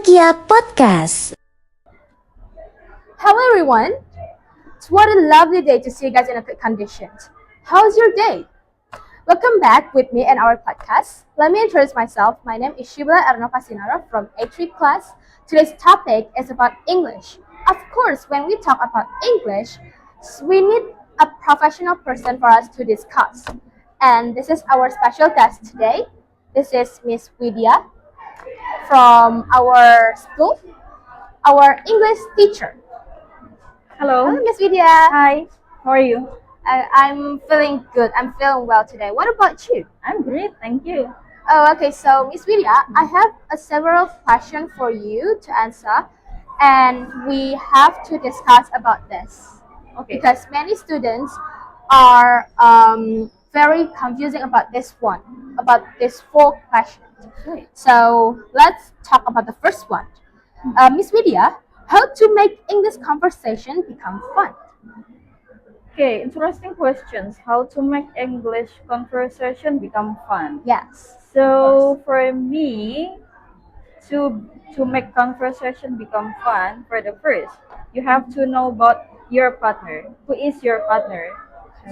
Kia Podcast. Hello everyone. What a lovely day to see you guys in a good conditions. How's your day? Welcome back with me and our podcast. Let me introduce myself. My name is Shibla Arnova Sinara from A3 class. Today's topic is about English. Of course, when we talk about English, we need a professional person for us to discuss. And this is our special guest today. This is Miss Widya from our school, our English teacher. Hello. Hello, Miss Vidya. Hi. How are you? I'm feeling good. I'm feeling well today. What about you? I'm great. Thank you. Oh, okay. So, Miss Vidya, I have several questions for you to answer, and we have to discuss about this Okay. because many students are very confusing about this one, about these four questions. Great. So, let's talk about the first one. Miss Vidya, how to make English conversation become fun? Okay. Interesting questions. How to make English conversation become fun? Yes. So for me, to to make conversation become fun, for the first, you have to know about your partner. Who is your partner?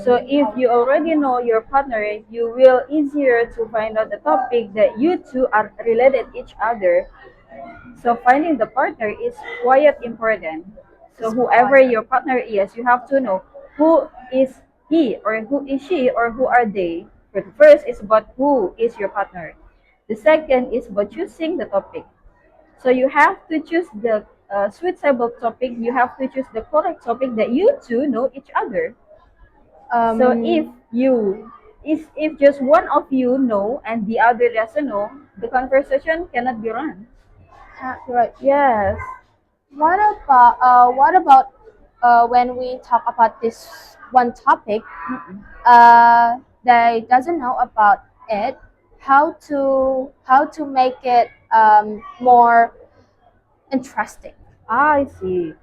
So if you already know your partner, you will easier to find out the topic that you two are related each other. So finding the partner is quite important. So whoever your partner is, you have to know who is he or who is she or who are they. For the first is about who is your partner. The second is about choosing the topic. So you have to choose the suitable topic. You have to choose the correct topic that you two know each other. So if Um, you is if just one of you know and the other doesn't know, the conversation cannot be run. right. Yes. What about when we talk about this one topic? They doesn't know about it. How to make it more interesting? I see.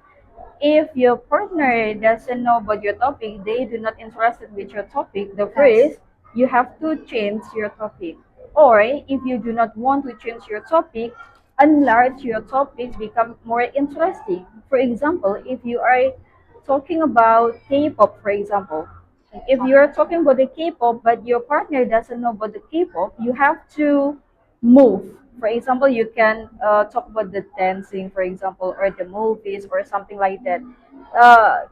If your partner doesn't know about your topic, they do not interested with your topic, the Yes. first, you have to change your topic. Or if you do not want to change your topic, enlarge your topic, become more interesting. For example, if you are talking about K-pop, for example, if you are talking about the K-pop but your partner doesn't know about the K-pop, you have to move. For example, you can talk about the dancing, for example, or the movies or something like that. Uh,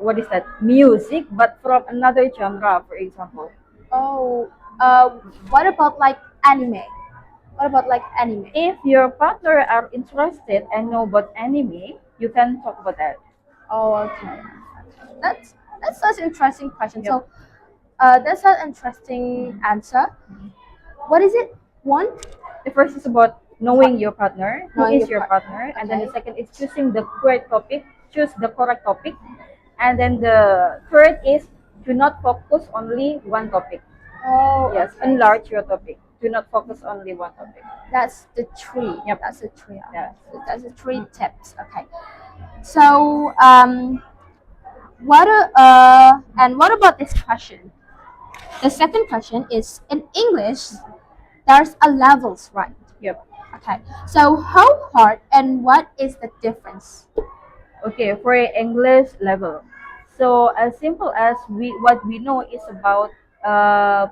what is that? Music, but from another genre, for example. Oh, uh, what about like anime? What about like anime? If your partner are interested and know about anime, you can talk about that. Oh, okay. That's such an interesting question. Yep. So, that's an interesting answer. What is it? One, The first is about knowing your partner, who knowing your is your partner. partner, and then the Okay. second is choosing the correct topic, choose the correct topic, and then the third is do not focus only one topic. Oh, Yes, okay. enlarge your topic. Do not focus only one topic. That's the three. Yep. That's the three. Okay. Yes. So that's the three tips. Okay. So, what about this question? The second question is in English. There's a levels, right? Yep. Okay. So, how hard and what is the difference? Okay, for English level. So as simple as what we know is about uh,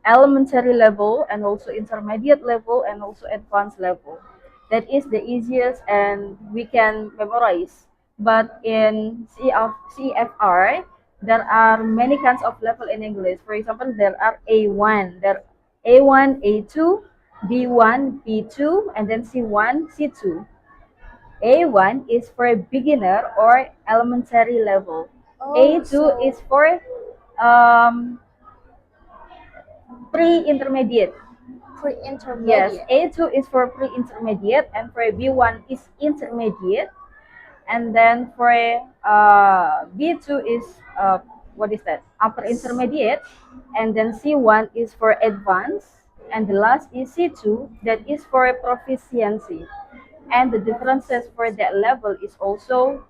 elementary level and also intermediate level and also advanced level. That is the easiest and we can memorize. But in CFR, there are many kinds of level in English. For example, there are A1, there A1, A2, B1, B2, and then C1, C2. A1 is for a beginner or elementary level. Oh, A2 so is for um, pre-intermediate. Yes, pre-intermediate. A2 is for pre-intermediate and for B1 is intermediate. And then for B2 is what is that? Upper intermediate. And then C1 is for advanced. And the last is C2 that is for proficiency. And the differences for that level is also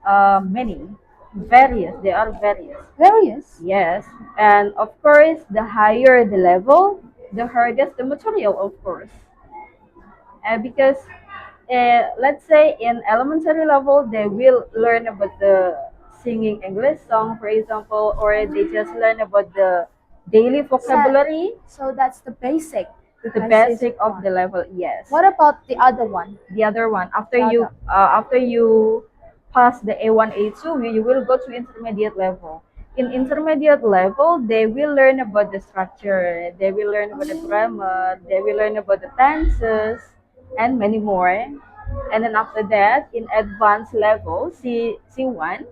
many, various. They are various. Various. Yes, and of course, the higher the level, the hardest the material, of course. Because let's say in elementary level, they will learn about the singing English song, for example, or they just learn about the daily So, vocabulary, so that's the basic. the Basic basic of one. the level. Yes. What about the other one? The other one, The other. after you pass the A1, A2, you will go to intermediate level. In intermediate level, they will learn about the structure, they will learn about the grammar, they will learn about the tenses, and many more. And then after that, in advanced level, C1,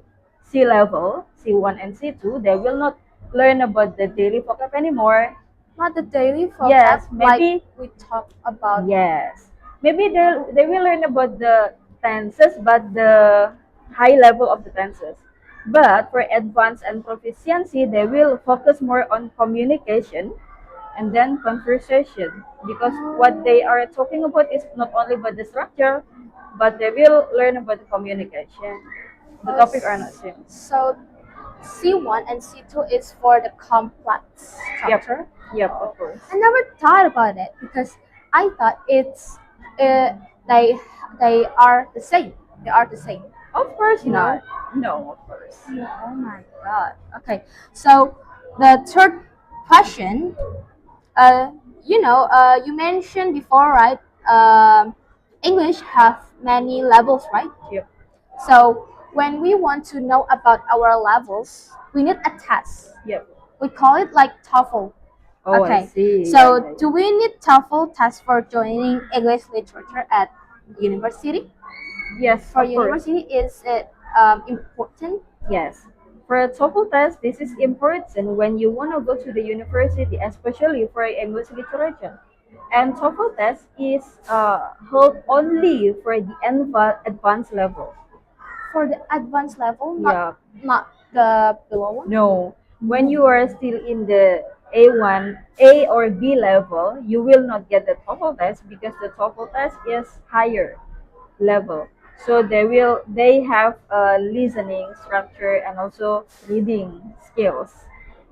C level, C1 and C2, they will not learn about the daily vocab anymore. Not the daily vocab, Yes, like maybe. we talked about. Yes. Maybe they will learn about the tenses, but the high level of the tenses. But for advanced and proficiency, they will focus more on communication and then conversation, because what they are talking about is not only about the structure, but they will learn about the communication. The topic are not same. So C1 and C2 is for the complex Yep. structure. Yep, of course. I never thought about it because I thought it's uh, they they are the same. They are the same. Of course You know? not. No, of course. Oh my god. Okay. So the third question, uh, you mentioned before, right? English have many levels, right? Yep. So when we want to know about our levels, we need a test. Yep. We call it like TOEFL. Oh, I Okay. see. So Yeah, yeah, do we need TOEFL test for joining English literature at university? Yes, For of course. university, is it important? Yes. For a TOEFL test, this is important when you want to go to the university, especially for English literature. And TOEFL test is held only for the advanced level. For the advanced level, Yeah. not the below one. No. When you are still in the A1, A or B level, you will not get the TOEFL test because the TOEFL test is higher level. So they have listening structure and also reading skills.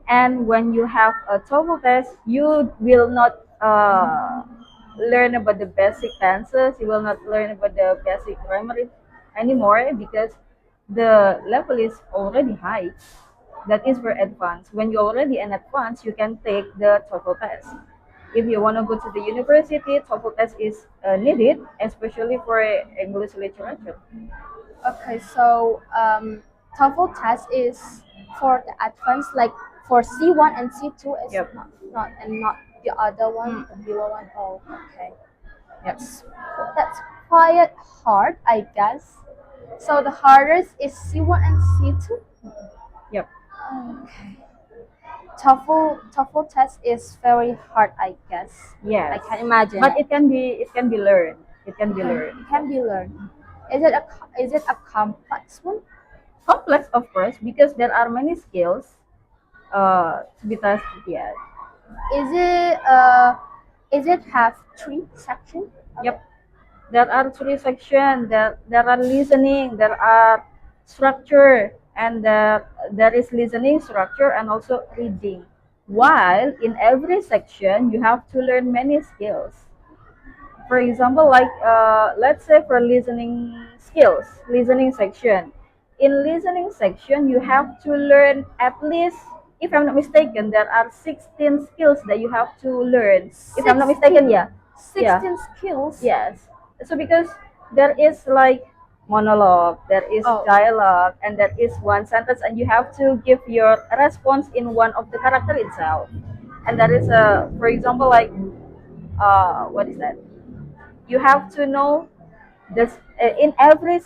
And when you have a TOEFL test, you will not learn about the basic tenses. You will not learn about the basic grammar anymore because the level is already high. That is for advanced. When you're already in advanced, you can take the TOEFL test. If you want to go to the university, TOEFL test is needed, especially for English literature. Okay, so TOEFL test is for the advanced, like for C1 and C2 is Yep. not the other one, the below one. Oh, okay. Yep. That's quite hard, I guess. So the hardest is C1 and C2. Yep. Okay. TOEFL test is very hard, I guess. Yes. I can imagine But it. it can be learned. It can be Okay, learned. it can be learned. Is it a complex one? Complex, of course, because there are many skills to be tested yet. Is it have three sections? Yep. There are three sections. There are listening, there are structure, and there is listening, structure, and also reading. While in every section, you have to learn many skills. For example, like let's say for listening skills, listening section. In listening section, you have to learn at least, if I'm not mistaken, there are 16 skills that you have to learn. If I'm not mistaken, yeah. Yeah. 16 skills. Yes. So because there is like monologue, there is Oh. dialogue, and there is one sentence, and you have to give your response in one of the character itself. And there is a, for example, like what is that? You have to know this in every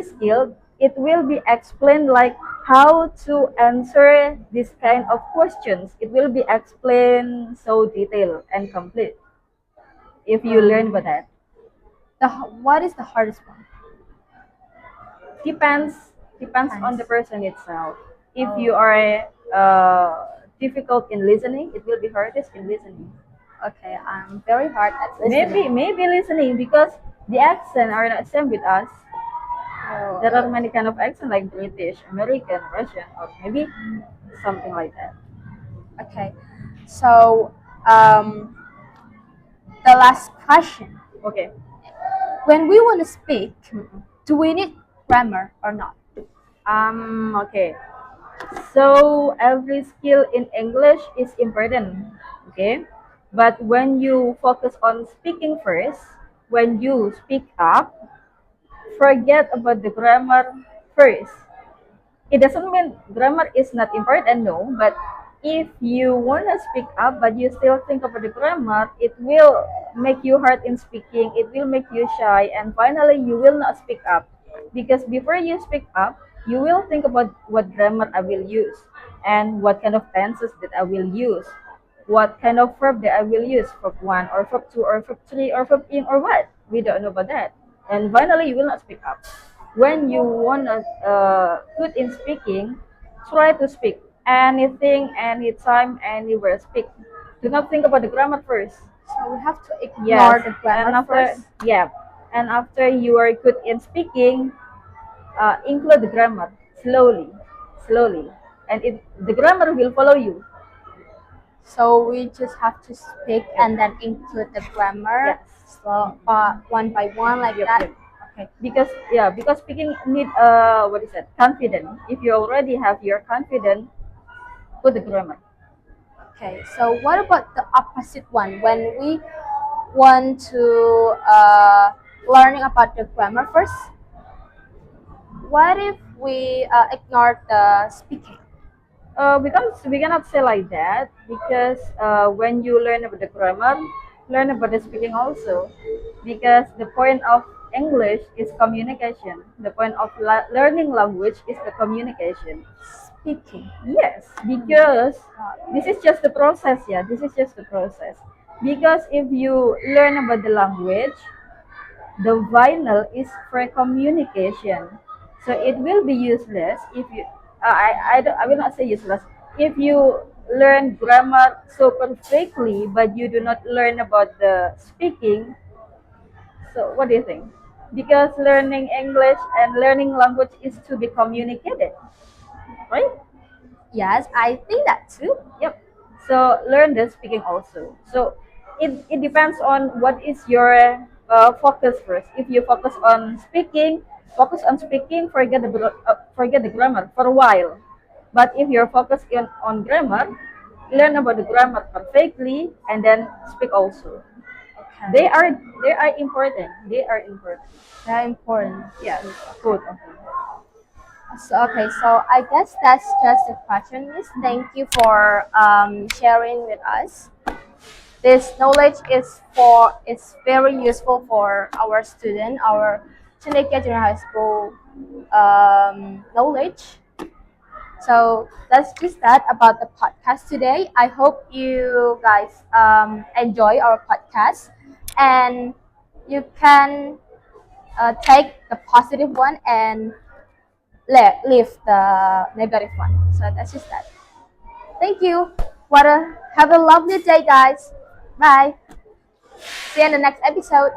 skill. It will be explained like how to answer this kind of questions. It will be explained so detailed and complete if you learn about that. What is the hardest one? Depends on the Depends. person itself. If Oh. you are difficult in listening, it will be hardest in listening. Okay, I'm very hard at listening. Maybe listening because the accent are not same with us. Oh, There are many kind of accent like British, American, Russian, or maybe something like that. okay. So, the last question. Okay. When we want to speak, do we need grammar or not? Okay. So every skill in English is important, okay? But when you focus on speaking first, when you speak up, forget about the grammar first. It doesn't mean grammar is not important, no, but if you want to speak up but you still think about the grammar, it will make you hard in speaking, it will make you shy, and finally you will not speak up. Because before you speak up, you will think about what grammar I will use and what kind of tenses that I will use, what kind of verb that I will use, verb 1 or verb 2 or verb 3 or verb in or what. We don't know about that. And finally, you will not speak up. When you want to good in speaking, try to speak anything, anytime, anywhere. Speak. Do not think about the grammar first. So we have to Yes, ignore the and grammar after first. yeah, and after you are good in speaking, include the grammar slowly, slowly, and the grammar will follow you. So we just have to speak Yep. and then include the grammar, Yes. so one by one like Yep, that. yep. Okay. Because yeah, because speaking need what is it? Confident. If you already have your confident, put the grammar. Okay. So what about the opposite one? When we want to learning about the grammar first, what if we ignore the speaking? We cannot say like that because when you learn about the grammar, learn about the speaking also. Because the point of English is communication. The point of learning language is the communication. Speaking. Yes, because this is just the process. Yeah, this is just the process. Because if you learn about the language, the vinyl is for communication. So it will be useless if you, I will not say useless. If you learn grammar so perfectly, but you do not learn about the speaking, so what do you think? Because learning English and learning language is to be communicated, right? Yes, I think that too. Yep. So learn the speaking also. So it depends on what is your focus first. If you focus on speaking, forget the grammar for a while. But if you're focused on grammar, learn about the grammar perfectly and then speak also. Okay. They are important. They are important. Very important. Yes. Okay. Good. Okay. So I guess that's just the question, Miss. Thank you for sharing with us. This knowledge is very useful for our student, our Chineke Junior High School knowledge. So that's just that about the podcast today. I hope you guys enjoy our podcast and you can take the positive one and leave the negative one. So that's just that. Thank you. Have a lovely day, guys. Bye. See you in the next episode.